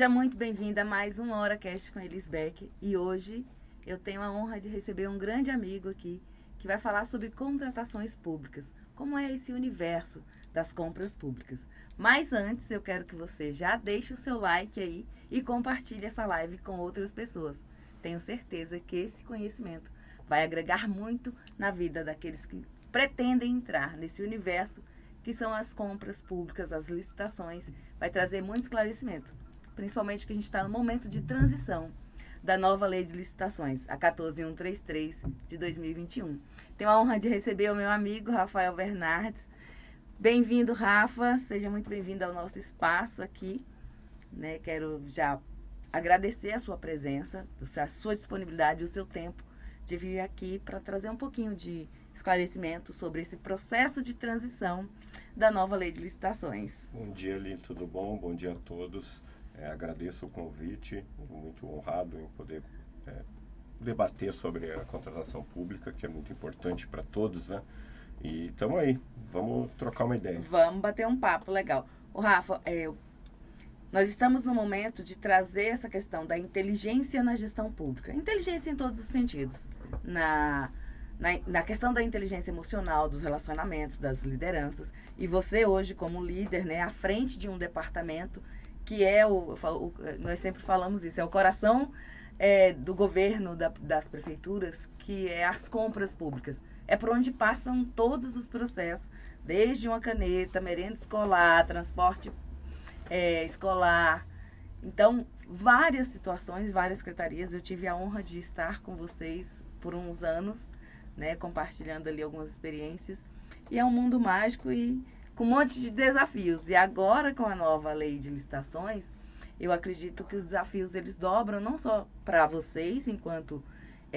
Seja muito bem-vinda a mais um HoraCast com Elis Beck. E hoje eu tenho a honra de receber um grande amigo aqui que vai falar sobre contratações públicas. Como é esse universo das compras públicas. Mas antes eu quero que você já deixe o seu like aí e compartilhe essa live com outras pessoas. Tenho certeza que esse conhecimento vai agregar muito na vida daqueles que pretendem entrar nesse universo que são as compras públicas, as licitações. Vai trazer muito esclarecimento. Principalmente que a gente está no momento de transição da nova lei de licitações, a 14133 de 2021. Tenho a honra de receber o meu amigo Rafael Bernardes. Bem-vindo, Rafa. Seja muito bem-vindo ao nosso espaço aqui. Quero já agradecer a sua presença, a sua disponibilidade, o seu tempo de vir aqui para trazer um pouquinho de esclarecimento sobre esse processo de transição da nova lei de licitações. Bom dia, Li, tudo bom? Bom dia a todos. Agradeço o convite, muito honrado em poder debater sobre a contratação pública, que é muito importante para todos, né? E estamos aí, vamos trocar uma ideia. Vamos bater um papo legal. O Rafa, nós estamos no momento de trazer essa questão da inteligência na gestão pública. Inteligência em todos os sentidos. Na questão da inteligência emocional, dos relacionamentos, das lideranças. E você hoje, como líder, à frente de um departamento que é nós sempre falamos isso, é o coração do governo, das prefeituras, que é as compras públicas. É por onde passam todos os processos, desde uma caneta, merenda escolar, transporte escolar. Então, várias situações, várias secretarias. Eu tive a honra de estar com vocês por uns anos, compartilhando ali algumas experiências. E é um mundo mágico e com um monte de desafios. E agora, com a nova lei de licitações, eu acredito que os desafios eles dobram não só para vocês, enquanto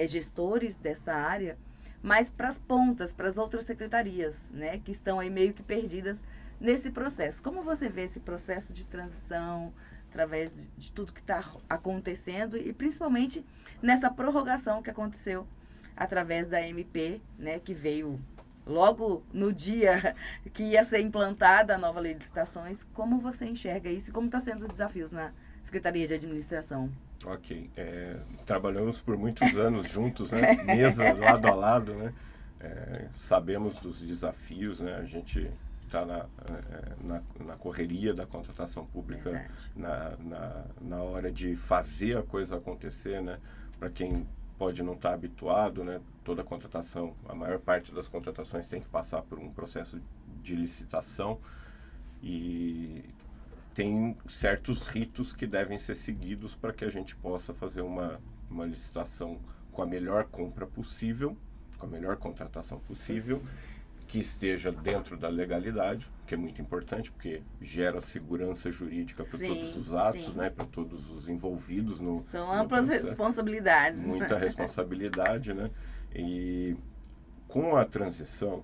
gestores dessa área, mas para as pontas, para as outras secretarias, que estão aí meio que perdidas nesse processo. Como você vê esse processo de transição, através de tudo que está acontecendo e principalmente nessa prorrogação que aconteceu através da MP, que veio logo no dia que ia ser implantada a nova lei de licitações? Como você enxerga isso e como estão sendo os desafios na Secretaria de Administração? Ok. Trabalhamos por muitos anos juntos, mesa lado a lado, sabemos dos desafios, A gente está na correria da contratação pública, na hora de fazer a coisa acontecer, Para quem pode não estar habituado, toda a contratação, a maior parte das contratações tem que passar por um processo de licitação e tem certos ritos que devem ser seguidos para que a gente possa fazer uma licitação com a melhor compra possível, com a melhor contratação possível, que esteja dentro da legalidade, que é muito importante, porque gera segurança jurídica para todos os atos, para todos os envolvidos no São amplas responsabilidades. Muita responsabilidade, E com a transição,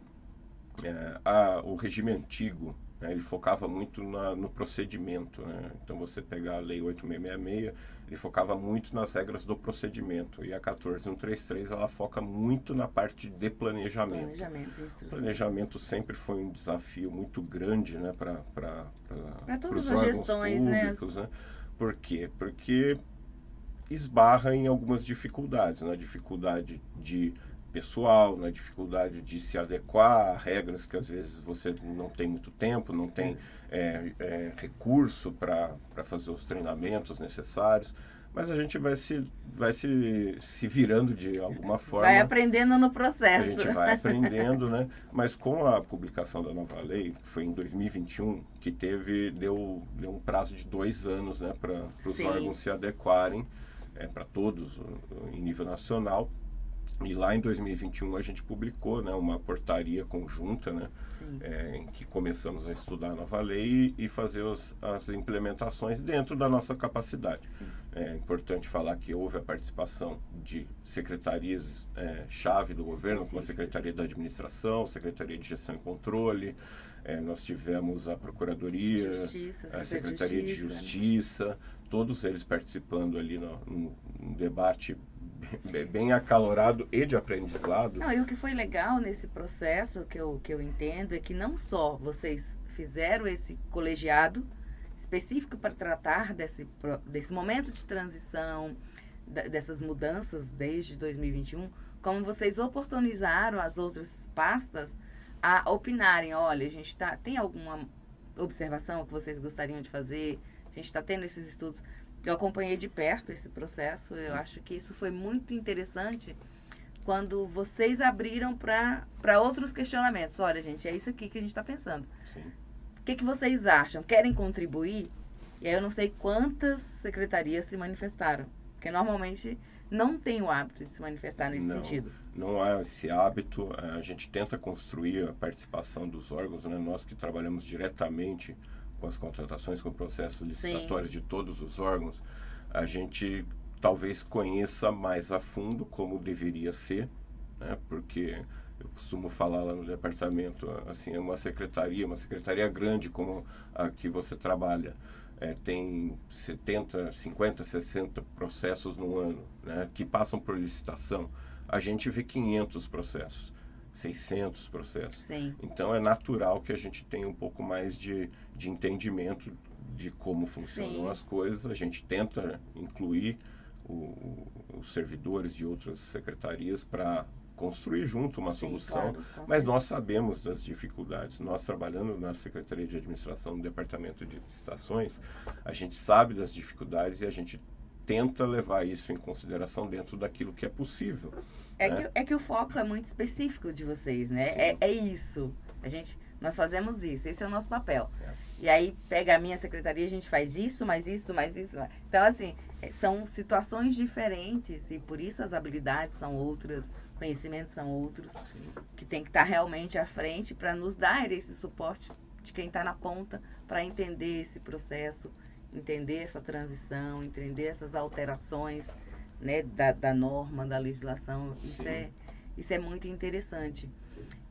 o regime antigo, ele focava muito no procedimento, Então, você pegar a Lei 8666, ele focava muito nas regras do procedimento. E a 14133, ela foca muito na parte de planejamento. Planejamento e instrução. Planejamento sempre foi um desafio muito grande, para todas os as órgãos gestões, públicos, Por quê? Porque esbarra em algumas dificuldades, na dificuldade de pessoal, na dificuldade de se adequar a regras que às vezes você não tem muito tempo, não tem recurso para fazer os treinamentos necessários, mas a gente vai se virando de alguma forma. Vai aprendendo no processo. A gente vai aprendendo, Mas com a publicação da nova lei, que foi em 2021, que deu um prazo de 2 anos, para os órgãos se adequarem, para todos em nível nacional. E lá em 2021 a gente publicou, uma portaria conjunta, em que começamos a estudar a nova lei e fazer as implementações dentro da nossa capacidade. Sim. É importante falar que houve a participação de secretarias chave do governo, como a Secretaria da Administração, Secretaria de Gestão e Controle, nós tivemos a Procuradoria, a Secretaria de Justiça, todos eles participando ali num debate bem acalorado e de aprendizado. Não, e o que foi legal nesse processo, que eu entendo, é que não só vocês fizeram esse colegiado, específico para tratar desse momento de transição, dessas mudanças desde 2021, como vocês oportunizaram as outras pastas a opinarem, olha, a gente tem alguma observação que vocês gostariam de fazer, a gente está tendo esses estudos. Eu acompanhei de perto esse processo, eu acho que isso foi muito interessante quando vocês abriram para outros questionamentos. Olha, gente, é isso aqui que a gente está pensando. Sim. O que vocês acham? Querem contribuir? E aí eu não sei quantas secretarias se manifestaram, porque normalmente não tem o hábito de se manifestar nesse sentido. Não há esse hábito. A gente tenta construir a participação dos órgãos, né? Nós que trabalhamos diretamente com as contratações, com o processo licitatório de todos os órgãos, a gente talvez conheça mais a fundo como deveria ser, né? Porque eu costumo falar lá no departamento, assim, é uma secretaria grande como a que você trabalha, tem 70, 50, 60 processos no ano, né, que passam por licitação. A gente vê 500 processos, 600 processos. Sim. Então, é natural que a gente tenha um pouco mais de entendimento de como funcionam as coisas. A gente tenta incluir os servidores de outras secretarias para construir junto uma solução, claro, mas nós sabemos das dificuldades. Nós, trabalhando na Secretaria de Administração do Departamento de Licitações, a gente sabe das dificuldades e a gente tenta levar isso em consideração dentro daquilo que é possível. É que o foco é muito específico de vocês, né? É isso. Nós fazemos isso, esse é o nosso papel. E aí pega a minha secretaria, a gente faz isso, mais isso, mais isso. Então, assim, são situações diferentes e por isso as habilidades são outras, conhecimentos são outros, que tem que estar realmente à frente para nos dar esse suporte de quem está na ponta para entender esse processo, entender essa transição, entender essas alterações, né, da norma, da legislação. Isso é muito interessante.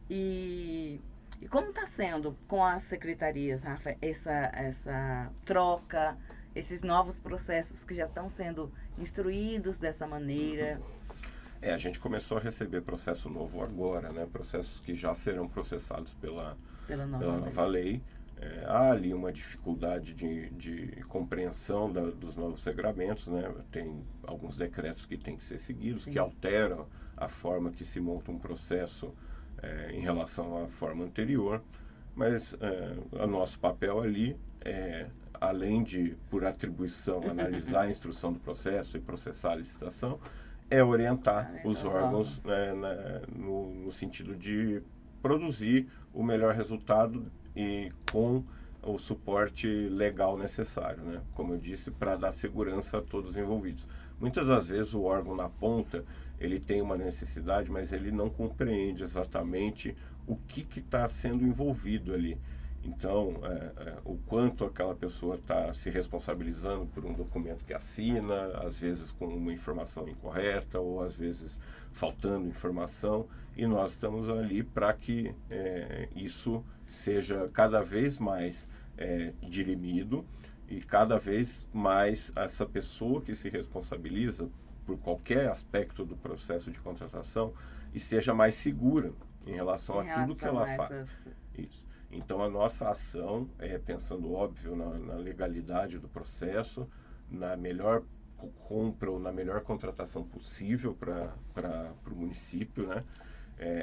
E como está sendo com as secretarias, Rafa, essa troca, esses novos processos que já estão sendo instruídos dessa maneira? A gente começou a receber processo novo agora, né? Processos que já serão processados pela nova lei. Há ali uma dificuldade de compreensão dos novos regramentos, né? Tem alguns decretos que têm que ser seguidos, que alteram a forma que se monta um processo em relação à forma anterior, mas o nosso papel ali além de, por atribuição, analisar a instrução do processo e processar a licitação, é orientar os órgãos no sentido de produzir o melhor resultado e com o suporte legal necessário, né? Como eu disse, para dar segurança a todos os envolvidos. Muitas das vezes o órgão na ponta, ele tem uma necessidade, mas ele não compreende exatamente o que está sendo envolvido ali. Então, o quanto aquela pessoa está se responsabilizando por um documento que assina, às vezes com uma informação incorreta ou às vezes faltando informação, e nós estamos ali para que isso seja cada vez mais dirimido e cada vez mais essa pessoa que se responsabiliza por qualquer aspecto do processo de contratação e seja mais segura em relação a tudo que ela faz. Isso. Então, a nossa ação é pensando, óbvio, na legalidade do processo, na melhor compra ou na melhor contratação possível para o município, né?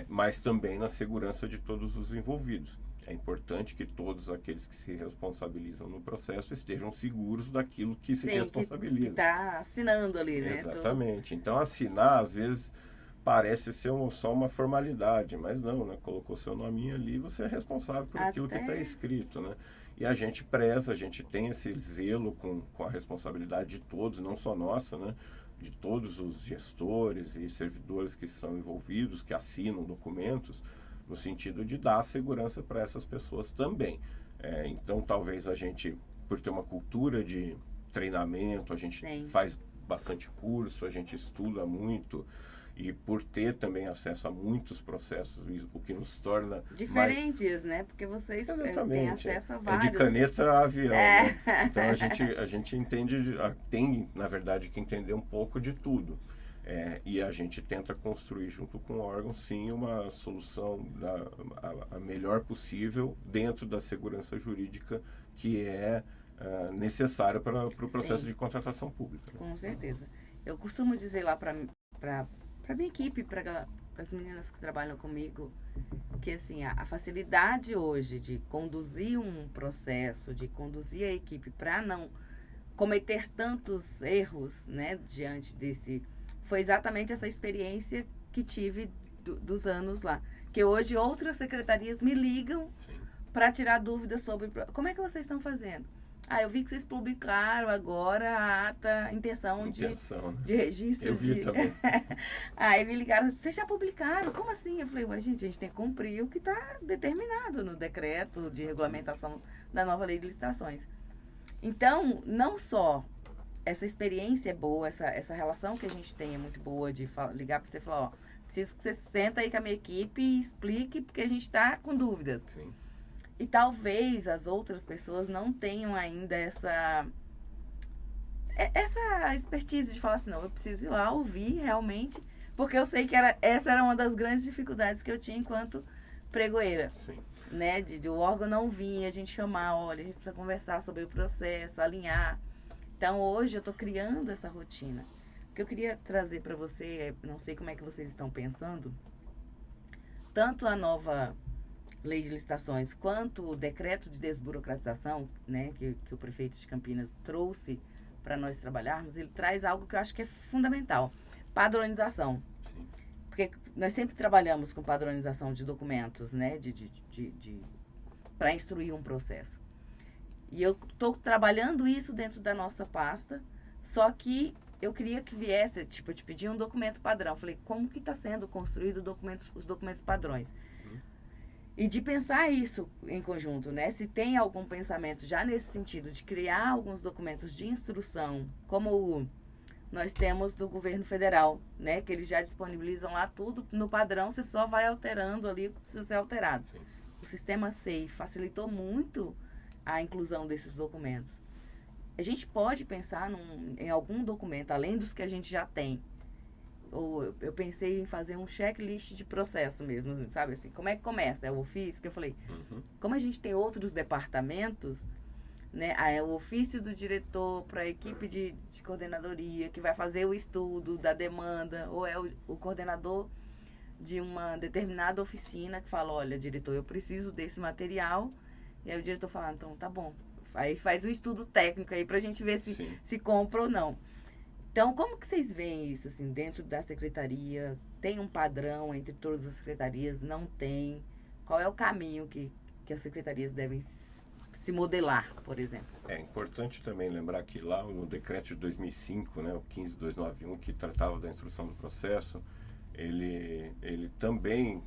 Mas também na segurança de todos os envolvidos. É importante que todos aqueles que se responsabilizam no processo estejam seguros daquilo que se responsabiliza. Que está assinando ali, né? Exatamente. Então, assinar, às vezes, parece ser só uma formalidade, mas não, né? Colocou seu nominho ali, você é responsável por aquilo que está escrito, né? E a gente preza, a gente tem esse zelo com a responsabilidade de todos, não só nossa, né? De todos os gestores e servidores que estão envolvidos, que assinam documentos, no sentido de dar segurança para essas pessoas também. Então, talvez a gente, por ter uma cultura de treinamento, a gente faz bastante curso, a gente estuda muito, e por ter também acesso a muitos processos, o que nos torna diferentes, né? Porque vocês têm acesso a vários. É de caneta a avião, né? Então a gente entende, tem na verdade que entender um pouco de tudo. E a gente tenta construir junto com o órgão, sim, uma solução a melhor possível dentro da segurança jurídica, que é necessária para o processo Sim. de contratação pública. Né? Com certeza. Eu costumo dizer lá para minha equipe, para as meninas que trabalham comigo, que assim, a facilidade hoje de conduzir um processo, de conduzir a equipe para não cometer tantos erros, né, diante desse, foi exatamente essa experiência que tive dos anos lá. Que hoje outras secretarias me ligam para tirar dúvidas sobre como é que vocês estão fazendo. Ah, eu vi que vocês publicaram agora a ata, intenção de registro. Eu vi também. Aí me ligaram, vocês já publicaram? Como assim? Eu falei, ué, gente, a gente tem que cumprir o que está determinado no decreto de regulamentação da nova lei de licitações. Então, não só essa experiência é boa, essa relação que a gente tem é muito boa de ligar para você e falar, ó, preciso que você senta aí com a minha equipe e explique, porque a gente está com dúvidas. Sim. E talvez as outras pessoas não tenham ainda essa expertise de falar assim, não, eu preciso ir lá ouvir realmente, porque eu sei que essa era uma das grandes dificuldades que eu tinha enquanto pregoeira. Sim. Né? De o órgão não vir, a gente chamar, olha, a gente precisa conversar sobre o processo, alinhar. Então, hoje eu estou criando essa rotina. O que eu queria trazer para você, não sei como é que vocês estão pensando, tanto a nova lei de licitações quanto o decreto de desburocratização, né, que o prefeito de Campinas trouxe para nós trabalharmos, ele traz algo que eu acho que é fundamental, padronização. Sim. Porque nós sempre trabalhamos com padronização de documentos, né, para instruir um processo. E eu estou trabalhando isso dentro da nossa pasta, só que eu queria que viesse, tipo, eu te pedi um documento padrão. Eu falei, como que está sendo construído os documentos padrões? E de pensar isso em conjunto, né? Se tem algum pensamento já nesse sentido de criar alguns documentos de instrução, como nós temos do governo federal, né? Que eles já disponibilizam lá tudo no padrão, você só vai alterando ali o que precisa ser alterado. Sim. O sistema SEI facilitou muito a inclusão desses documentos. A gente pode pensar em algum documento, além dos que a gente já tem. Ou eu pensei em fazer um checklist de processo mesmo, sabe assim? Como é que começa? É o ofício que eu falei. Como a gente tem outros departamentos, né? É o ofício do diretor para a equipe de coordenadoria, que vai fazer o estudo da demanda, ou é o coordenador de uma determinada oficina que fala, olha, diretor, eu preciso desse material. E aí o diretor fala, então tá bom. Aí faz o estudo técnico aí pra gente ver se compra ou não. Então, como que vocês veem isso, assim, dentro da secretaria? Tem um padrão entre todas as secretarias? Não tem? Qual é o caminho que as secretarias devem se modelar, por exemplo? É importante também lembrar que lá no decreto de 2005, né, o 15291, que tratava da instrução do processo, ele também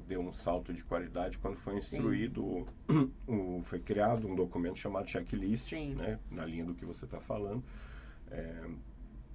deu um salto de qualidade quando foi instruído, foi criado um documento chamado checklist, né, na linha do que você está falando.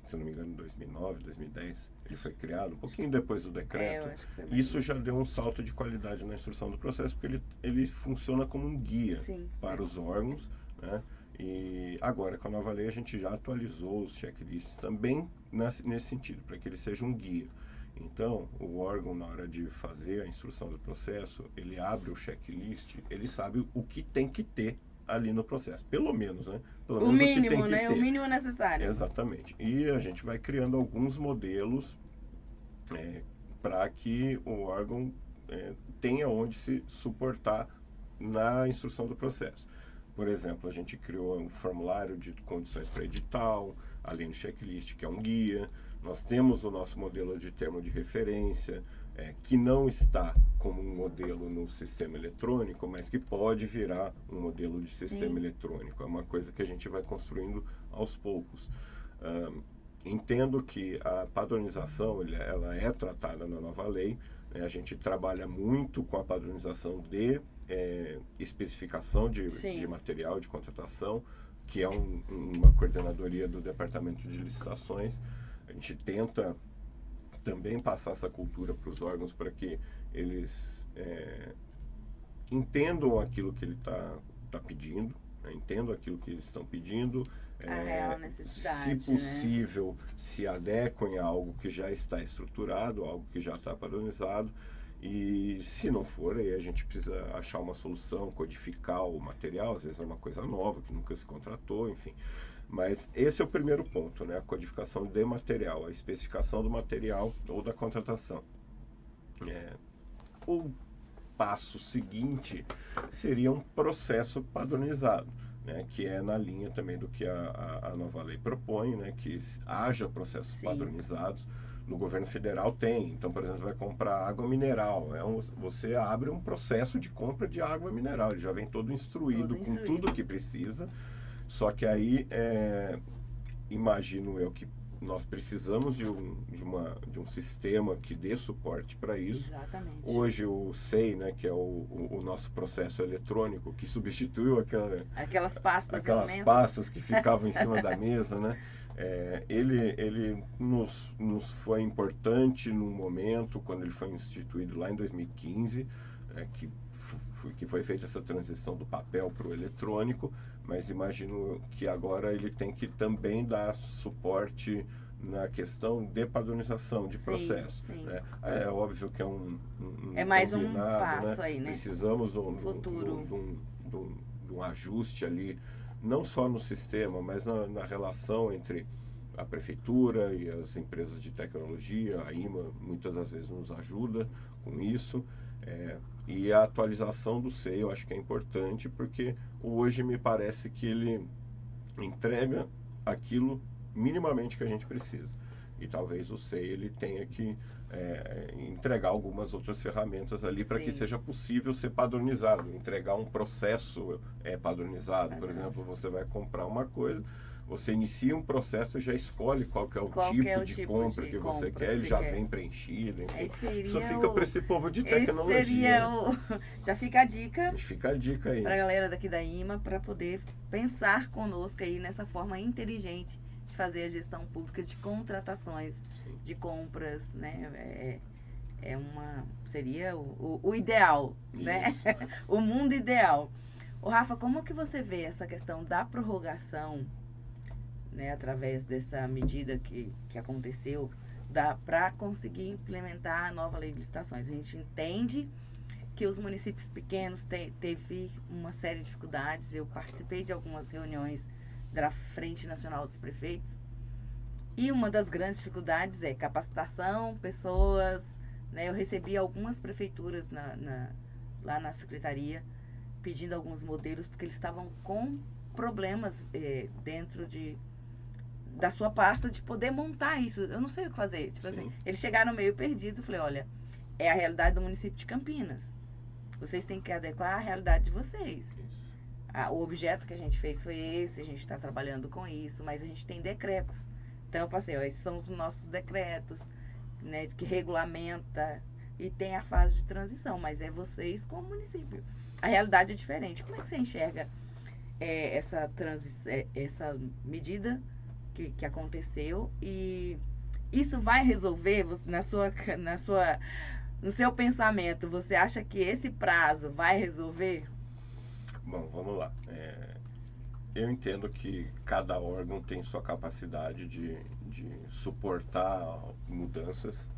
Se não me engano, em 2009, 2010, ele foi criado, um pouquinho depois do decreto. Isso já deu um salto de qualidade na instrução do processo, porque ele funciona como um guia para os órgãos, né? E agora, com a nova lei, a gente já atualizou os checklists também nesse sentido, para que ele seja um guia. Então, o órgão, na hora de fazer a instrução do processo, ele abre o checklist, ele sabe o que tem que ter ali no processo, pelo menos, né? Pelo menos o mínimo, o que tem que né? ter. O mínimo necessário. Exatamente. E a gente vai criando alguns modelos para que o órgão tenha onde se suportar na instrução do processo. Por exemplo, a gente criou um formulário de condições para edital, além do checklist, que é um guia. Nós temos o nosso modelo de termo de referência, que não está como um modelo no sistema eletrônico, mas que pode virar um modelo de sistema eletrônico. É uma coisa que a gente vai construindo aos poucos. Entendo que a padronização ela é tratada na nova lei, né? A gente trabalha muito com a padronização de especificação de material de contratação, que é uma coordenadoria do Departamento de Licitações. A gente tenta também passar essa cultura para os órgãos para que eles entendam aquilo que ele está pedindo, né? Entendam aquilo que eles estão pedindo, a real necessidade, se possível, se adequem a algo que já está estruturado, algo que já está padronizado, E se não for, aí a gente precisa achar uma solução, codificar o material, às vezes é uma coisa nova que nunca se contratou, enfim. Mas esse é o primeiro ponto, né? A codificação de material, a especificação do material ou da contratação. O passo seguinte seria um processo padronizado, né? Que é na linha também do que a nova lei propõe, né? Que haja processos Sim. padronizados. No governo federal tem. Então, por exemplo, vai comprar água mineral. Você abre um processo de compra de água mineral. Ele já vem todo instruído, com tudo que precisa. Só que aí, imagino eu que nós precisamos de um sistema que dê suporte para isso. Exatamente. Hoje o SEI, né, que é o nosso processo eletrônico, que substituiu aquelas pastas aquelas pastas que ficavam em cima da mesa, né? Ele nos foi importante num momento, quando ele foi instituído lá em 2015, que foi feita essa transição do papel para o eletrônico, mas imagino que agora ele tem que também dar suporte na questão de padronização de processo. Sim. Né? É óbvio que é mais um passo, né? Aí, né? Precisamos de um ajuste ali, não só no sistema, mas na relação entre a prefeitura e as empresas de tecnologia. A IMA muitas das vezes nos ajuda com isso. E a atualização do SEI eu acho que é importante, porque hoje me parece que ele entrega aquilo minimamente que a gente precisa. E talvez o SEI ele tenha que entregar algumas outras ferramentas ali para que seja possível ser padronizado. Entregar um processo padronizado. Por exemplo, você vai comprar uma coisa, você inicia um processo e já escolhe qual que é o tipo de compra que você quer, ele já vem preenchido, enfim. Isso fica para esse povo de tecnologia. Já fica a dica. Fica a dica aí. Para a galera daqui da IMA, para poder pensar conosco aí nessa forma inteligente de fazer a gestão pública de contratações, de compras, né? Seria o ideal, isso, né? O mundo ideal. Ô, Rafa, como que você vê essa questão da prorrogação, né, através dessa medida que aconteceu, para conseguir implementar a nova lei de licitações? A gente entende que os municípios pequenos teve uma série de dificuldades. Eu participei de algumas reuniões da Frente Nacional dos Prefeitos, e uma das grandes dificuldades é capacitação, pessoas, né? Eu recebi algumas prefeituras lá na secretaria pedindo alguns modelos, porque eles estavam com problemas dentro da sua pasta de poder montar isso. Eu não sei o que fazer. Tipo assim, eles chegaram meio perdidos. Eu falei, olha, é a realidade do município de Campinas. Vocês têm que adequar à realidade de vocês. O objeto que a gente fez foi esse, a gente está trabalhando com isso, mas a gente tem decretos. Então eu passei, esses são os nossos decretos, né, que regulamenta, e tem a fase de transição, mas é vocês como município. A realidade é diferente. Como é que você enxerga essa medida que aconteceu, e isso vai resolver no seu pensamento? Você acha que esse prazo vai resolver? Bom, vamos lá. Eu entendo que cada órgão tem sua capacidade de suportar mudanças.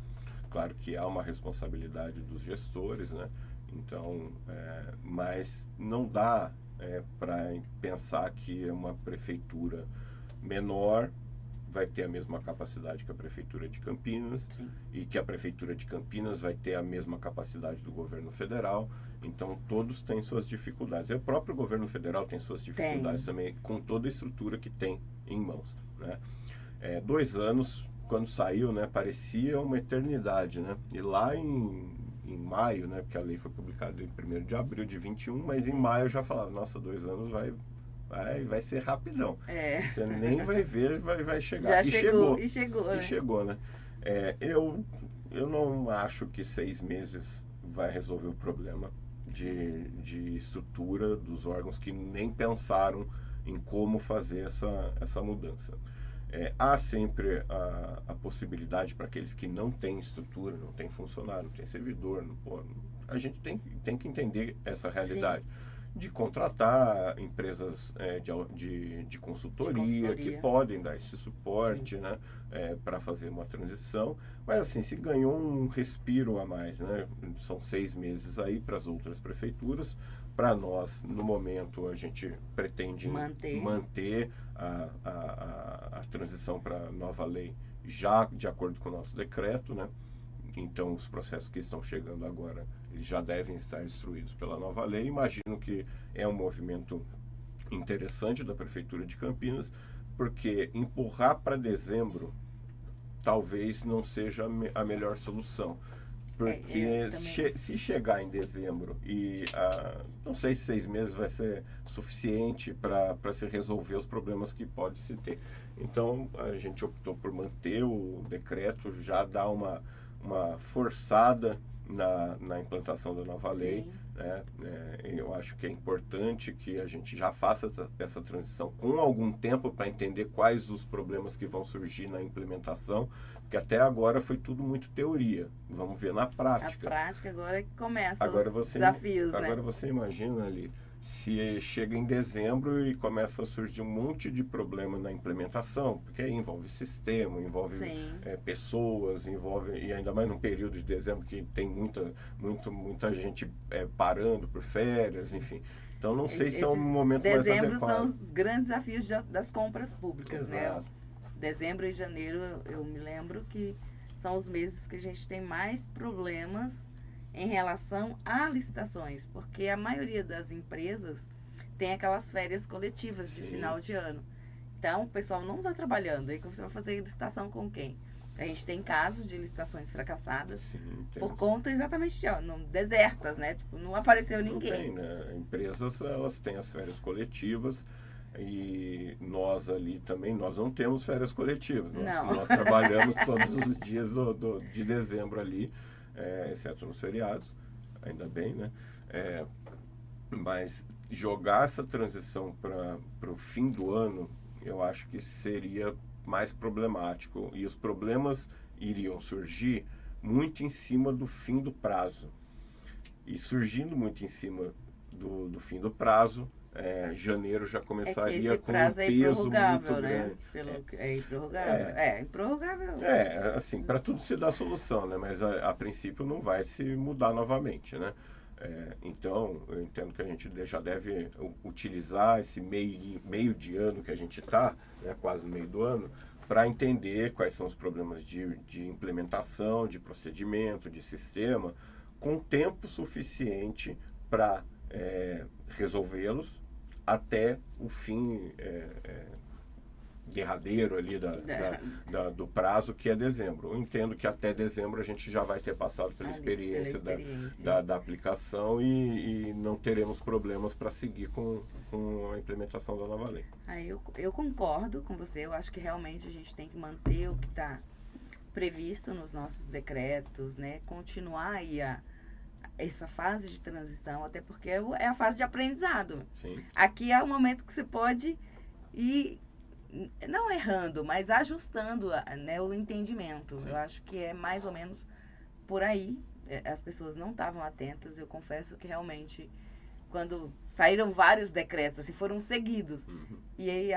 Claro que há uma responsabilidade dos gestores, né? Então, mas não dá para pensar que uma prefeitura menor vai ter a mesma capacidade que a Prefeitura de Campinas. Sim. E que a Prefeitura de Campinas vai ter a mesma capacidade do governo federal. Então, todos têm suas dificuldades. E o próprio governo federal tem suas dificuldades também, com toda a estrutura que tem em mãos, né? 2 anos, quando saiu, né, parecia uma eternidade, né? E lá em maio, né, porque a lei foi publicada em 1º de abril de 21, mas em maio eu já falava, nossa, 2 anos vai ser rapidão. Você nem vai ver, vai chegar. Já chegou. E chegou, né? Eu não acho que 6 meses vai resolver o problema de estrutura dos órgãos que nem pensaram em como fazer essa mudança. Há sempre a possibilidade para aqueles que não têm estrutura, não têm funcionário, não têm servidor. A gente tem que entender essa realidade. de contratar empresas de consultoria que podem dar esse suporte, né, para fazer uma transição. Mas assim, se ganhou um respiro a mais, né? São 6 meses aí para as outras prefeituras. Para nós, no momento, a gente pretende manter a transição para a nova lei já de acordo com o nosso decreto, né? Então, os processos que estão chegando agora, eles já devem estar instruídos pela nova lei. Imagino que é um movimento interessante da Prefeitura de Campinas, porque empurrar para dezembro talvez não seja a melhor solução. Porque se chegar em dezembro e não sei se 6 meses vai ser suficiente para se resolver os problemas que pode se ter. Então, a gente optou por manter o decreto, já dar uma forçada na implantação da nova lei. Né? Eu acho que é importante que a gente já faça essa transição com algum tempo para entender quais os problemas que vão surgir na implementação, porque até agora foi tudo muito teoria. Vamos ver na prática. A prática agora é que começa os desafios. Agora você imagina ali, se chega em dezembro e começa a surgir um monte de problema na implementação, porque aí envolve sistema, envolve pessoas, e ainda mais num período de dezembro que tem muita gente parando por férias, enfim. Então não sei se é um momento mais adequado. Dezembro são os grandes desafios das compras públicas, Exato. né? Dezembro e janeiro, eu me lembro que são os meses que a gente tem mais problemas em relação a licitações, porque a maioria das empresas tem aquelas férias coletivas de final de ano. Então, o pessoal não está trabalhando. Aí você vai fazer licitação com quem? A gente tem casos de licitações fracassadas por conta exatamente de desertas, né? Tipo, não apareceu ninguém. Não tem, né? Empresas, elas têm as férias coletivas e nós ali também, nós não temos férias coletivas. Nós trabalhamos todos os dias de dezembro ali, exceto nos feriados, ainda bem, né? Mas jogar essa transição para o fim do ano, eu acho que seria mais problemático. E os problemas iriam surgir muito em cima do fim do prazo. E surgindo muito em cima do fim do prazo, janeiro já começaria com um peso muito grande. É improrrogável. É improrrogável. Assim, para tudo se dá solução, né? Mas a princípio não vai se mudar novamente, né? Então, eu entendo que a gente já deve utilizar esse meio de ano que a gente está, né, quase no meio do ano, para entender quais são os problemas de implementação, de procedimento, de sistema, com tempo suficiente para resolvê-los até o fim derradeiro ali do prazo, que é dezembro. Eu entendo que até dezembro a gente já vai ter passado pela experiência da aplicação e não teremos problemas para seguir com a implementação da nova lei. Eu concordo com você. Eu acho que realmente a gente tem que manter o que está previsto nos nossos decretos, né? Continuar aí essa fase de transição, até porque é a fase de aprendizado. Sim. Aqui é o momento que você pode ir, não errando, mas ajustando, né, o entendimento. Sim. Eu acho que é mais ou menos por aí. As pessoas não estavam atentas. Eu confesso que realmente, quando saíram vários decretos, assim, foram seguidos. Uhum. E aí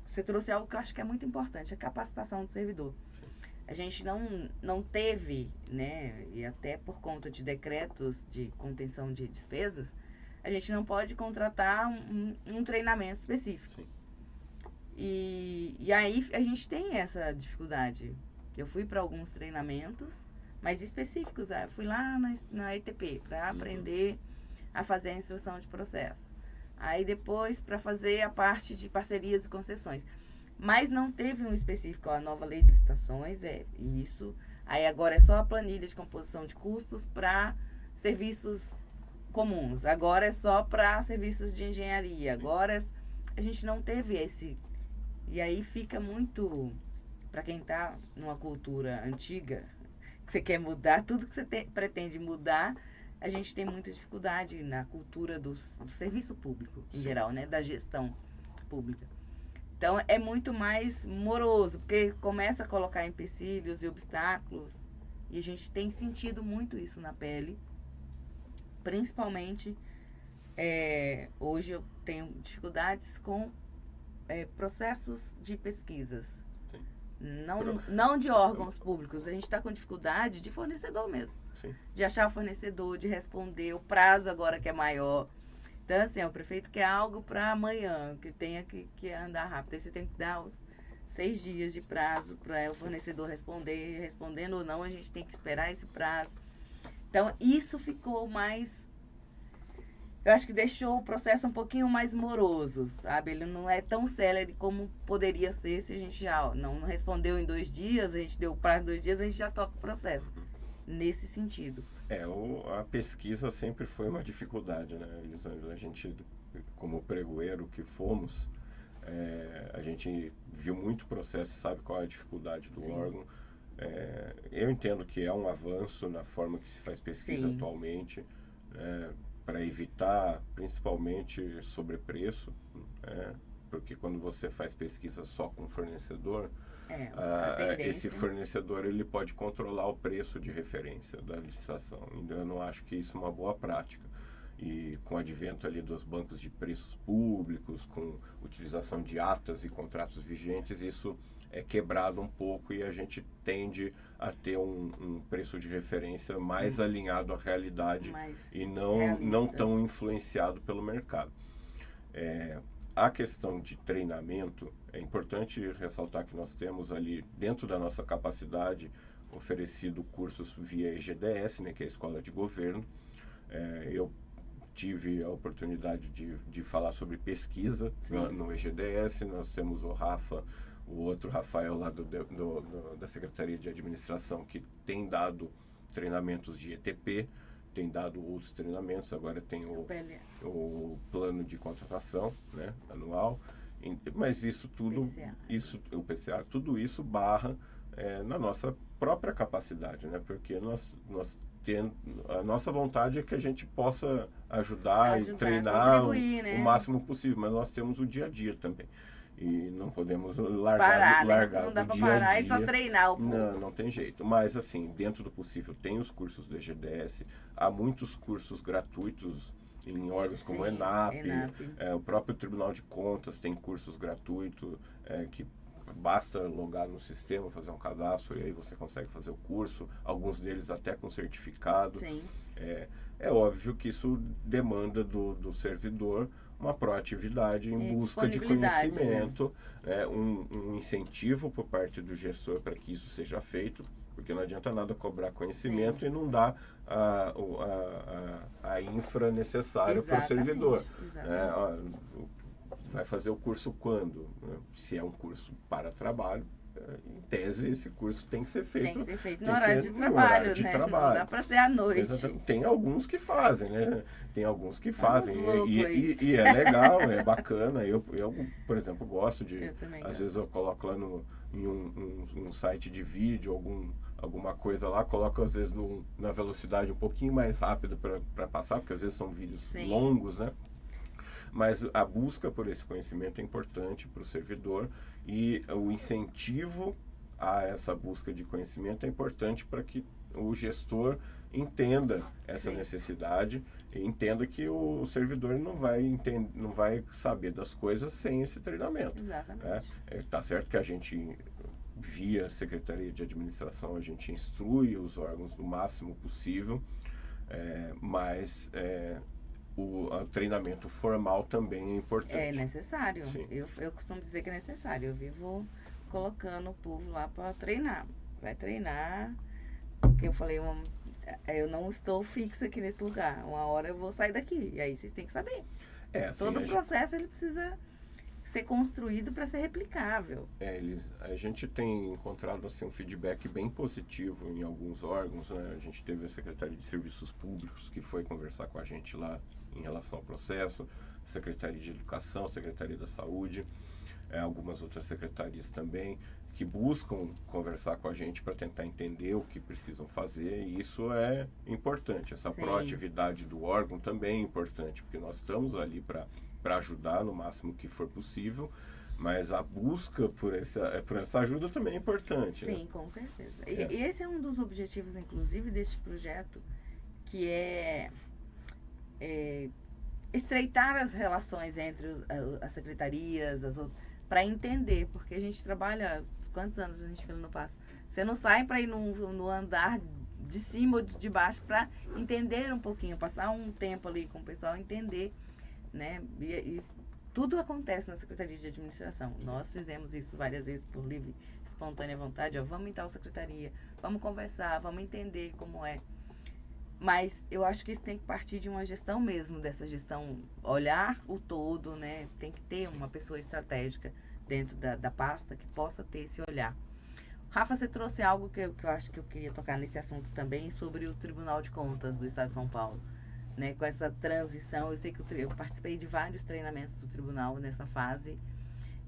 você trouxe algo que eu acho que é muito importante, a capacitação do servidor. A gente não teve, né, e até por conta de decretos de contenção de despesas, a gente não pode contratar um treinamento específico. Sim. E aí a gente tem essa dificuldade. Eu fui para alguns treinamentos, mas específicos. Eu fui lá na ETP para aprender a fazer a instrução de processo. Aí depois para fazer a parte de parcerias e concessões. Mas não teve um específico, a nova lei de licitações, isso. Aí agora é só a planilha de composição de custos para serviços comuns. Agora é só para serviços de engenharia. Agora a gente não teve esse. E aí fica muito, para quem está numa cultura antiga, que você quer mudar, tudo que você pretende mudar, a gente tem muita dificuldade na cultura do serviço público, em geral, né? Da gestão pública. Então, é muito mais moroso, porque começa a colocar empecilhos e obstáculos, e a gente tem sentido muito isso na pele, principalmente Hoje eu tenho dificuldades com processos de pesquisas. Sim. Não de órgãos públicos. A gente está com dificuldade de fornecedor mesmo. Sim. De achar o fornecedor, de responder. O prazo agora que é maior. Então, assim, o prefeito quer algo para amanhã, que tenha que andar rápido. Aí você tem que dar 6 dias de prazo para o fornecedor responder. Respondendo ou não, a gente tem que esperar esse prazo. Então, isso ficou mais... Eu acho que deixou o processo um pouquinho mais moroso, sabe? Ele não é tão célere como poderia ser se a gente já não respondeu em 2 dias, a gente deu o prazo em 2 dias, a gente já toca o processo. Nesse sentido. A pesquisa sempre foi uma dificuldade, né, Elisângela? A gente, como pregoeiro que fomos, a gente viu muito processo, sabe qual é a dificuldade do órgão. Eu entendo que é um avanço na forma que se faz pesquisa atualmente, para evitar principalmente sobrepreço, porque quando você faz pesquisa só com fornecedor, esse fornecedor ele pode controlar o preço de referência da licitação. Então eu não acho que isso é uma boa prática. E com o advento ali dos bancos de preços públicos, com utilização de atas e contratos vigentes, isso é quebrado um pouco e a gente tende a ter um preço de referência mais alinhado à realidade e não tão influenciado pelo mercado. A questão de treinamento, é importante ressaltar que nós temos ali, dentro da nossa capacidade, oferecido cursos via EGDS, né, que é a Escola de Governo. Eu tive a oportunidade de falar sobre pesquisa no EGDS. Nós temos o Rafa, o outro Rafael lá da Secretaria de Administração, que tem dado treinamentos de ETP, tem dado outros treinamentos. Agora tem o plano de contratação, né, anual. Mas isso tudo, o PCA, tudo isso barra na nossa própria capacidade, né? Porque a nossa vontade é que a gente possa ajudar e treinar né? o máximo possível, mas nós temos o dia a dia também. E não podemos largar não dá para parar e só treinar o povo. Não tem jeito. Mas, assim, dentro do possível, tem os cursos do EGDS, há muitos cursos gratuitos em órgãos como o ENAP. O próprio Tribunal de Contas tem cursos gratuitos que basta logar no sistema, fazer um cadastro e aí você consegue fazer o curso, alguns deles até com certificado. Sim. É óbvio que isso demanda do servidor uma proatividade em busca de conhecimento, né? Um incentivo por parte do gestor para que isso seja feito, porque não adianta nada cobrar conhecimento e não dar a infra necessária para o servidor. Vai fazer o curso quando? Se é um curso para trabalho, em tese, esse curso tem que ser feito. Tem que ser feito no horário de trabalho, né? Não dá para ser à noite. Exatamente. Tem alguns que fazem, né? Tem alguns que fazem. E é legal, é bacana. Eu, por exemplo, gosto de... Às vezes eu coloco lá em um site de vídeo, alguma coisa lá, coloco às vezes na velocidade um pouquinho mais rápida para passar, porque às vezes são vídeos longos, né? Mas a busca por esse conhecimento é importante para o servidor e o incentivo a essa busca de conhecimento é importante para que o gestor entenda essa necessidade e entenda que o servidor não vai saber das coisas sem esse treinamento. Exatamente. Tá certo que a gente, via Secretaria de Administração, a gente instrui os órgãos no máximo possível, mas... O treinamento formal também é importante. É necessário. Eu costumo dizer que é necessário. Eu vivo colocando o povo lá para treinar. Vai treinar, porque eu falei, eu não estou fixa aqui nesse lugar. Uma hora eu vou sair daqui. E aí vocês têm que saber. Assim, todo o processo ele precisa ser construído para ser replicável. A gente tem encontrado assim, um feedback bem positivo em alguns órgãos, né? A gente teve a Secretaria de Serviços Públicos que foi conversar com a gente lá em relação ao processo, Secretaria de Educação, Secretaria da Saúde, algumas outras secretarias também, que buscam conversar com a gente para tentar entender o que precisam fazer, e isso é importante. Essa proatividade do órgão também é importante, porque nós estamos ali para ajudar no máximo que for possível, mas a busca por essa ajuda também é importante. Sim, com certeza. E esse é um dos objetivos, inclusive, deste projeto, que é estreitar as relações entre as secretarias, para entender, porque a gente trabalha, quantos anos a gente não passa? Você não sai para ir no andar de cima ou de baixo para entender um pouquinho, passar um tempo ali com o pessoal, entender, né? E tudo acontece na Secretaria de Administração. Nós fizemos isso várias vezes por livre, espontânea vontade. Ó, vamos em tal secretaria, vamos conversar, vamos entender como é. Mas eu acho que isso tem que partir de uma gestão mesmo, dessa gestão, olhar o todo, né? Tem que ter uma pessoa estratégica dentro da pasta que possa ter esse olhar. Rafa, você trouxe algo que eu acho que eu queria tocar nesse assunto também, sobre o Tribunal de Contas do Estado de São Paulo. Né, com essa transição, eu sei que eu participei de vários treinamentos do tribunal nessa fase,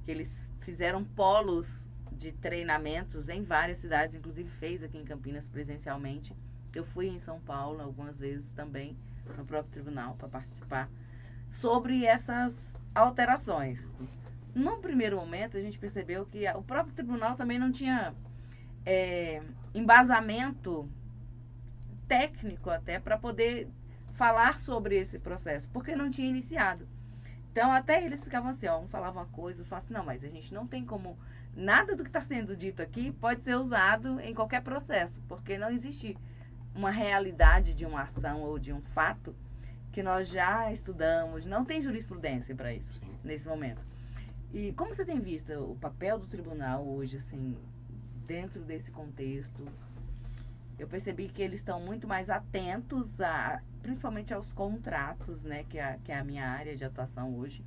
que eles fizeram polos de treinamentos em várias cidades, inclusive fez aqui em Campinas presencialmente. Eu fui em São Paulo algumas vezes também, no próprio tribunal, para participar, sobre essas alterações. No primeiro momento, a gente percebeu que o próprio tribunal também não tinha embasamento técnico até para poder falar sobre esse processo, porque não tinha iniciado. Então, até eles ficavam assim, ó, um falava uma coisa, eu falava assim, não, mas a gente não tem como, nada do que está sendo dito aqui pode ser usado em qualquer processo, porque não existe uma realidade de uma ação ou de um fato que nós já estudamos, não tem jurisprudência para isso, sim, nesse momento. E como você tem visto o papel do tribunal hoje, assim, dentro desse contexto? Eu percebi que eles estão muito mais atentos, principalmente aos contratos, né, que é a minha área de atuação hoje.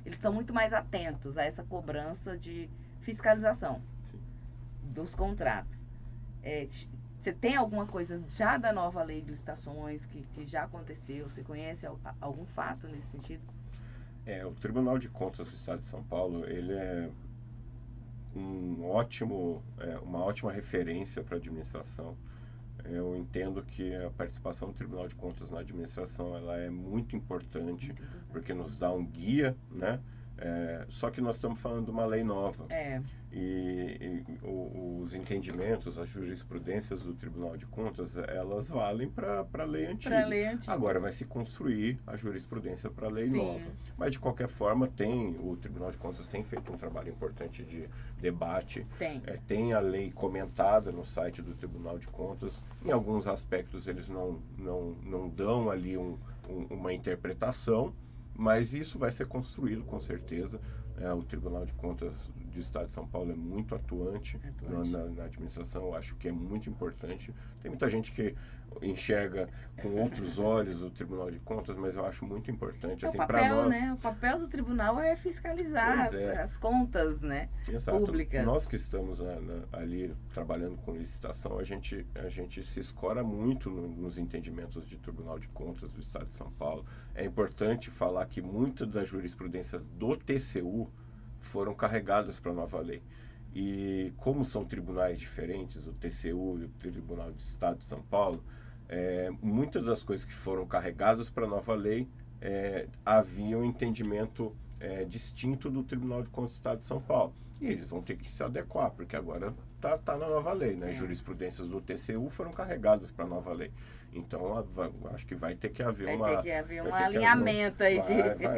Eles estão muito mais atentos a essa cobrança de fiscalização, sim, dos contratos. Você tem alguma coisa já da nova lei de licitações que já aconteceu? Você conhece algum fato nesse sentido? O Tribunal de Contas do Estado de São Paulo, ele é uma ótima referência para a administração. Eu entendo que a participação do Tribunal de Contas na administração ela é muito importante, porque nos dá um guia, né? Só que nós estamos falando de uma lei nova. E os entendimentos, as jurisprudências do Tribunal de Contas, elas valem para a lei antiga. Agora vai se construir a jurisprudência para a lei nova. Mas, de qualquer forma, o Tribunal de Contas tem feito um trabalho importante de debate. Tem a lei comentada no site do Tribunal de Contas. Em alguns aspectos, eles não dão ali uma interpretação, mas isso vai ser construído, com certeza. O Tribunal de Contas do Estado de São Paulo é muito atuante. Na administração, eu acho que é muito importante. Tem muita gente que enxerga com outros olhos o Tribunal de Contas, mas eu acho muito importante. Assim, o papel, né? O papel do tribunal é fiscalizar as contas, né? Exato. Públicas. Nós que estamos ali trabalhando com licitação, a gente se escora muito nos entendimentos de Tribunal de Contas do Estado de São Paulo. É importante falar que muitas das jurisprudências do TCU foram carregadas para a nova lei. E como são tribunais diferentes, o TCU e o Tribunal do Estado de São Paulo, muitas das coisas que foram carregadas para a nova lei havia um entendimento distinto do Tribunal de Contas do Estado de São Paulo. E eles vão ter que se adequar, porque agora está na nova lei, né? Jurisprudências do TCU foram carregadas para a nova lei. Então, acho que vai ter que haver um alinhamento aí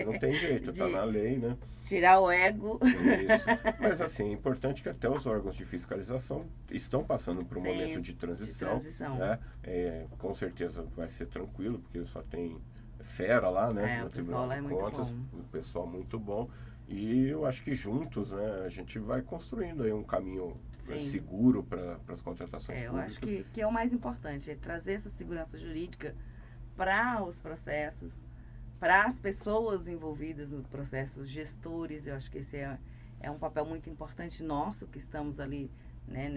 não tem jeito, está na lei, né? Tirar o ego. Isso. Mas, assim, é importante que até os órgãos de fiscalização estão passando por um momento de transição. Né? Com certeza vai ser tranquilo, porque só tem fera lá, né? No Tribunal de Contas, o pessoal muito bom. E eu acho que juntos, né, a gente vai construindo aí um caminho seguro para as contratações públicas. Eu acho que é o mais importante, é trazer essa segurança jurídica para os processos, para as pessoas envolvidas no processo, os gestores. Eu acho que esse é um papel muito importante nosso, que estamos ali, né,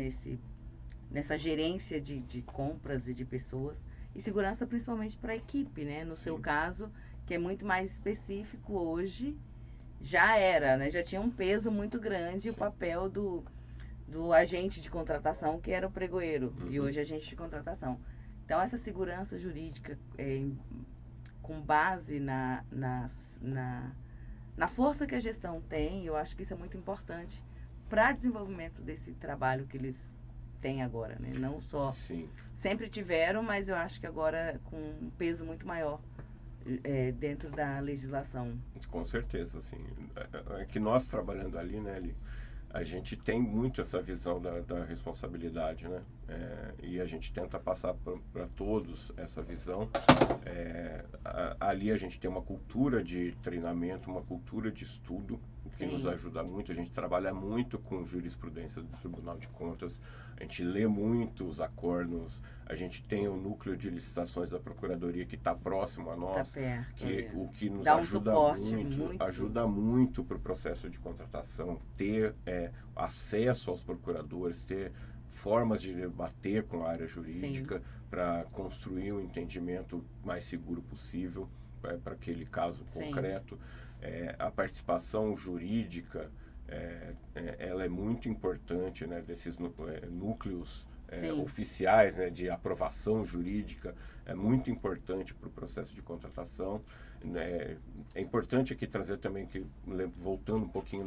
nessa gerência de compras e de pessoas. E segurança principalmente para a equipe, né? No seu caso, que é muito mais específico hoje, já era, né? Já tinha um peso muito grande o papel do agente de contratação, que era o pregoeiro, e hoje é agente de contratação. Então, essa segurança jurídica com base na força que a gestão tem, eu acho que isso é muito importante para desenvolvimento desse trabalho que eles têm agora, né? Não só sempre tiveram, mas eu acho que agora com um peso muito maior dentro da legislação. Com certeza, assim. É que nós trabalhando ali, né, a gente tem muito essa visão da responsabilidade, né? E a gente tenta passar para todos essa visão. Ali a gente tem uma cultura de treinamento, uma cultura de estudo, que Sim. nos ajuda muito. A gente trabalha muito com jurisprudência do Tribunal de Contas, a gente lê muito os acordos, a gente tem o núcleo de licitações da Procuradoria que está próximo a nós, Tá perto, o que nos dá um ajuda suporte muito, ajuda muito para o processo de contratação, ter acesso aos procuradores, ter formas de debater com a área jurídica para construir um entendimento mais seguro possível para aquele caso concreto. A participação jurídica ela é muito importante, né, desses núcleos oficiais, né, de aprovação jurídica, é muito importante para o processo de contratação. É importante aqui trazer também, que voltando um pouquinho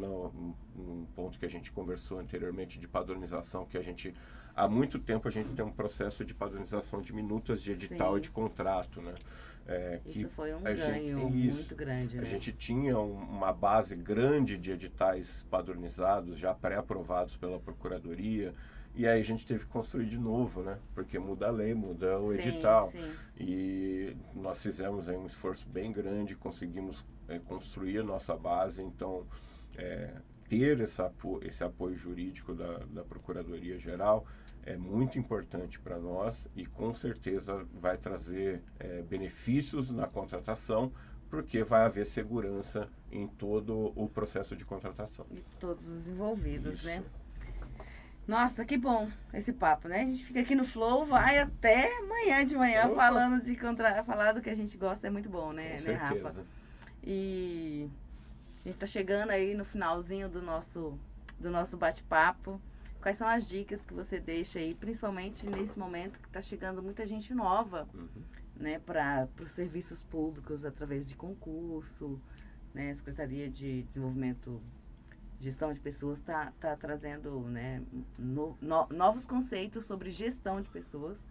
num ponto que a gente conversou anteriormente de padronização, que há muito tempo a gente tem um processo de padronização de minutas de edital e de contrato, né? Isso foi um ganho muito grande, né? A gente tinha uma base grande de editais padronizados, já pré-aprovados pela Procuradoria, e aí a gente teve que construir de novo, né? Porque muda a lei, muda o edital. Sim. E nós fizemos aí um esforço bem grande, conseguimos construir a nossa base. Então, ter esse apoio jurídico da Procuradoria Geral é muito importante para nós e com certeza vai trazer benefícios na contratação, porque vai haver segurança em todo o processo de contratação. E todos os envolvidos, né? Nossa, que bom esse papo, né? A gente fica aqui no Flow, vai até amanhã de manhã falando falar do que a gente gosta, é muito bom, né, Com certeza. Rafa? E a gente tá chegando aí no finalzinho do nosso bate-papo. Quais são as dicas que você deixa aí, principalmente nesse momento que tá chegando muita gente nova, né, para os serviços públicos através de concurso, né? A Secretaria de Desenvolvimento, Gestão de Pessoas está trazendo, né, novos conceitos sobre gestão de pessoas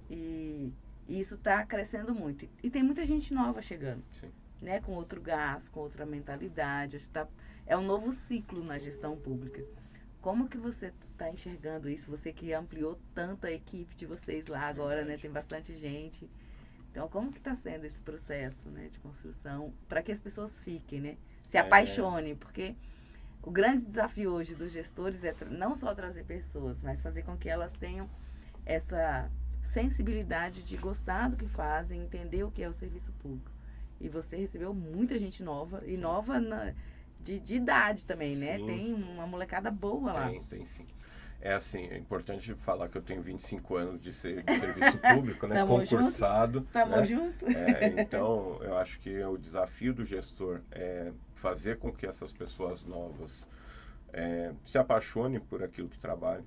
e isso está crescendo muito. E tem muita gente nova chegando, Sim. Né, com outro gás, com outra mentalidade. É um novo ciclo na gestão pública. Como que você está enxergando isso? Você que ampliou tanto a equipe de vocês lá agora, né? Tem bastante gente. Então, como que está sendo esse processo, né, de construção para que as pessoas fiquem, né? Se apaixonem, porque o grande desafio hoje dos gestores é não só trazer pessoas, mas fazer com que elas tenham essa sensibilidade de gostar do que fazem, entender o que é o serviço público. E você recebeu muita gente nova, e nova de idade também, né? Sim. Tem uma molecada boa lá. Tem sim. É importante falar que eu tenho 25 anos de serviço público, né? Concursado. Tamo junto. Então, eu acho que o desafio do gestor é fazer com que essas pessoas novas se apaixonem por aquilo que trabalham,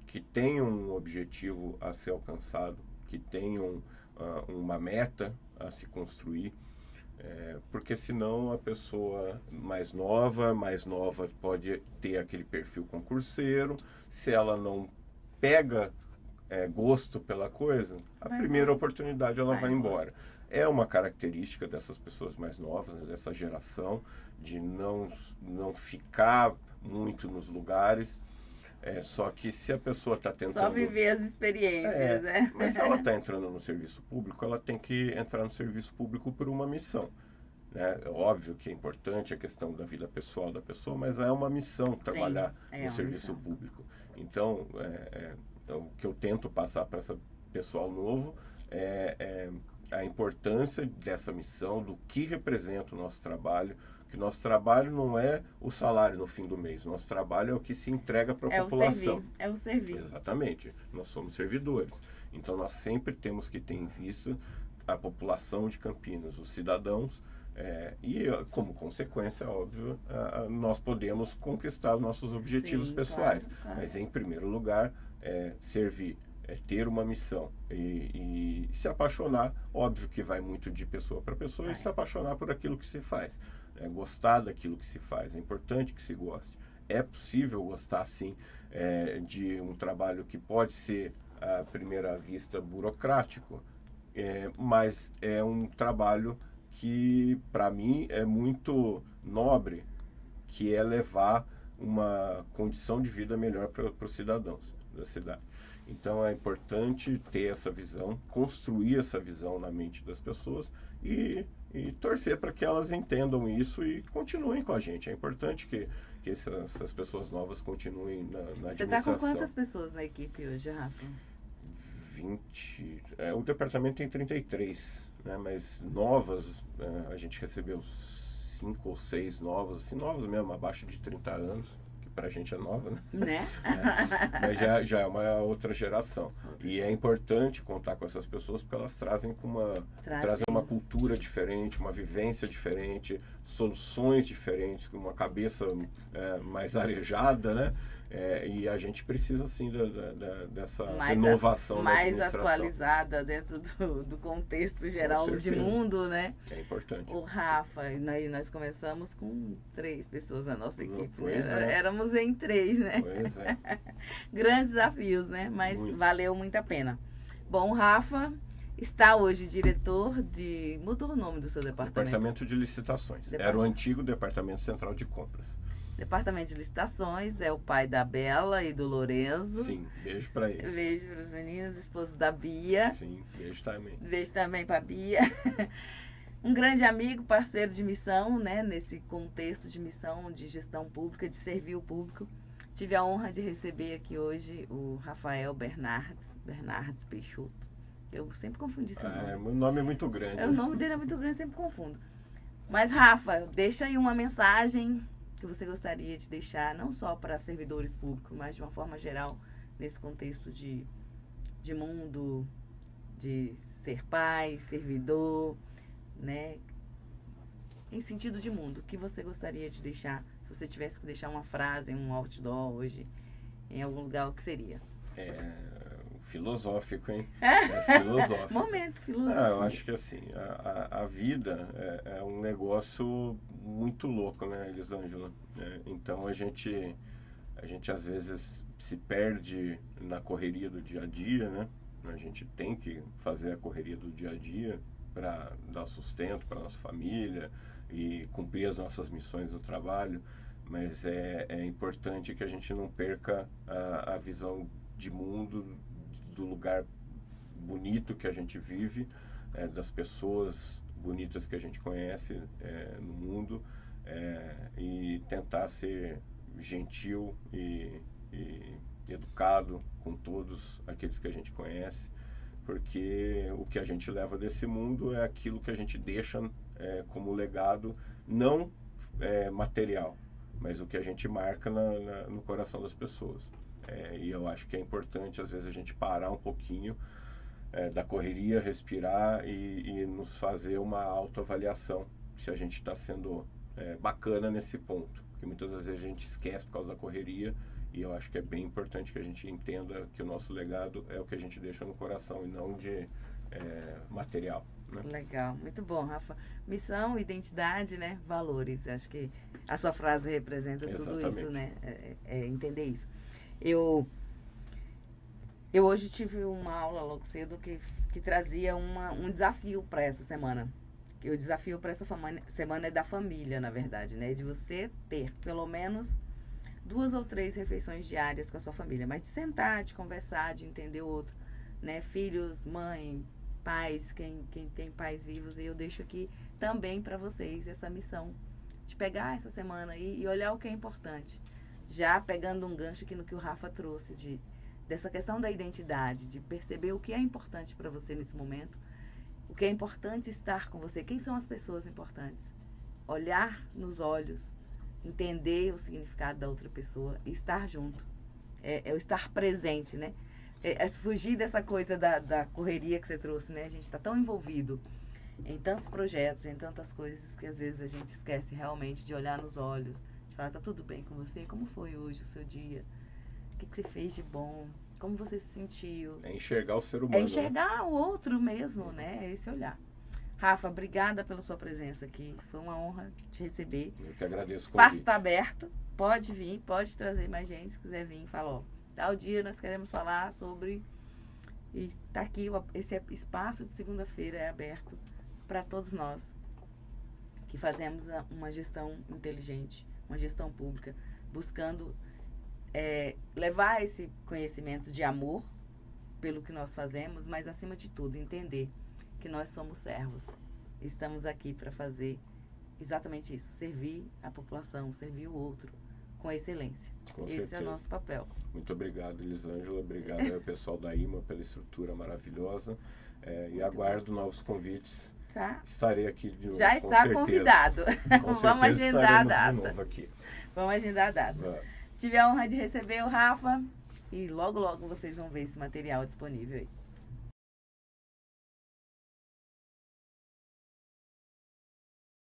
que tenham um objetivo a ser alcançado, que tenham uma meta a se construir. Porque senão a pessoa mais nova pode ter aquele perfil concurseiro. Se ela não pega gosto pela coisa, a primeira oportunidade ela vai embora. É uma característica dessas pessoas mais novas, dessa geração, de não ficar muito nos lugares. Só que se a pessoa está tentando... Só viver as experiências, né? Mas se ela está entrando no serviço público, ela tem que entrar no serviço público por uma missão. Né? É óbvio que é importante a questão da vida pessoal da pessoa, mas é uma missão trabalhar no serviço público. Então, o que eu tento passar para esse pessoal novo é a importância dessa missão, do que representa o nosso trabalho, que nosso trabalho não é o salário no fim do mês, nosso trabalho é o que se entrega para a população. É o servir. Exatamente, nós somos servidores. Então nós sempre temos que ter em vista a população de Campinas, os cidadãos, e como consequência, óbvio, nós podemos conquistar os nossos objetivos pessoais. Claro. Mas em primeiro lugar, servir. Ter uma missão e se apaixonar, óbvio que vai muito de pessoa para pessoa, e se apaixonar por aquilo que se faz, gostar daquilo que se faz, é importante que se goste. É possível gostar sim de um trabalho que pode ser à primeira vista burocrático, mas é um trabalho que, para mim, é muito nobre, que é levar uma condição de vida melhor para os cidadãos da cidade. Então, é importante ter essa visão, construir essa visão na mente das pessoas e torcer para que elas entendam isso e continuem com a gente. É importante que essas pessoas novas continuem na administração. Você está com quantas pessoas na equipe hoje, Rafa? 20. O departamento tem 33, né? Mas novas, a gente recebeu 5 ou 6 novas, assim, novas mesmo, abaixo de 30 anos, que pra gente é nova, né? Mas já é uma outra geração. E é importante contar com essas pessoas porque elas trazem uma cultura diferente, uma vivência diferente, soluções diferentes, com uma cabeça mais arejada, né? E a gente precisa, sim, dessa renovação da administração. Mais atualizada dentro do contexto geral de mundo, né? É importante. O Rafa, nós começamos com 3 pessoas na nossa equipe, né? É. Éramos em 3, né? Pois é. Grandes desafios, né? Mas valeu muito a pena. Bom, o Rafa está hoje diretor de... Mudou o nome do seu departamento? Departamento de Licitações. Era o antigo Departamento Central de Compras. Departamento de Licitações, é o pai da Bela e do Lorenzo. Sim, beijo para eles. Beijo para os meninos, esposo da Bia. Sim, beijo também. Beijo também para a Bia. Um grande amigo, parceiro de missão, né? Nesse contexto de missão, de gestão pública, de servir o público. Tive a honra de receber aqui hoje o Rafael Bernardes Peixoto. Eu sempre confundi seu nome. O nome é muito grande. O nome dele é muito grande, eu sempre confundo. Mas, Rafa, deixa aí uma mensagem que você gostaria de deixar, não só para servidores públicos, mas de uma forma geral, nesse contexto de mundo, de ser pai, servidor, né? Em sentido de mundo, o que você gostaria de deixar? Se você tivesse que deixar uma frase, um outdoor hoje, em algum lugar, o que seria? Filosófico, hein? É filosófico. Momento filosófico. Eu acho que assim, a vida é um negócio muito louco, né, Elisângela? Então a gente às vezes se perde na correria do dia a dia, né? A gente tem que fazer a correria do dia a dia para dar sustento para nossa família e cumprir as nossas missões no trabalho, mas é importante que a gente não perca a visão de mundo, do lugar bonito que a gente vive, das pessoas bonitas que a gente conhece no mundo, e tentar ser gentil e educado com todos aqueles que a gente conhece, porque o que a gente leva desse mundo é aquilo que a gente deixa como legado, não material, mas o que a gente marca no coração das pessoas. E eu acho que é importante, às vezes, a gente parar um pouquinho da correria, respirar e nos fazer uma autoavaliação se a gente está sendo bacana nesse ponto. Porque muitas das vezes a gente esquece por causa da correria, e eu acho que é bem importante que a gente entenda que o nosso legado é o que a gente deixa no coração e não de material. Né? Legal, muito bom, Rafa. Missão, identidade, né? Valores. Acho que a sua frase representa tudo isso, né? Entender isso. Eu hoje tive uma aula logo cedo que trazia um desafio para essa semana. E o desafio para essa semana é da família, na verdade, né? De você ter pelo menos 2 ou 3 refeições diárias com a sua família. Mas de sentar, de conversar, de entender o outro, né? Filhos, mãe, pais, quem tem pais vivos. E eu deixo aqui também para vocês essa missão de pegar essa semana e olhar o que é importante. Já pegando um gancho aqui no que o Rafa trouxe, dessa questão da identidade, de perceber o que é importante para você nesse momento, o que é importante estar com você, quem são as pessoas importantes. Olhar nos olhos, entender o significado da outra pessoa e estar junto. É o estar presente, né? Fugir dessa coisa da correria que você trouxe, né? A gente está tão envolvido em tantos projetos, em tantas coisas, que às vezes a gente esquece realmente de olhar nos olhos, de falar, tá tudo bem com você? Como foi hoje o seu dia? O que você fez de bom? Como você se sentiu? É enxergar o ser humano. É enxergar o outro mesmo, né? É esse olhar. Rafa, obrigada pela sua presença aqui. Foi uma honra te receber. Eu que agradeço o espaço convite. está aberto. Pode vir, pode trazer mais gente. Se quiser vir, fala, ó, tal dia nós queremos falar sobre... E tá aqui, esse espaço de segunda-feira é aberto para todos nós. que fazemos uma gestão inteligente, uma gestão pública, buscando levar esse conhecimento de amor pelo que nós fazemos, mas, acima de tudo, entender que nós somos servos. Estamos aqui para fazer exatamente isso, servir a população, servir o outro com excelência. Com Esse certeza. é o nosso papel. Muito obrigado, Elisângela. Obrigado ao pessoal da IMA pela estrutura maravilhosa. E aguardo novos convites. Tá? Estarei aqui de novo. Já está convidado. Vamos agendar a data. De novo aqui. Vamos agendar a data. Tive a honra de receber o Rafa e logo, logo vocês vão ver esse material disponível aí.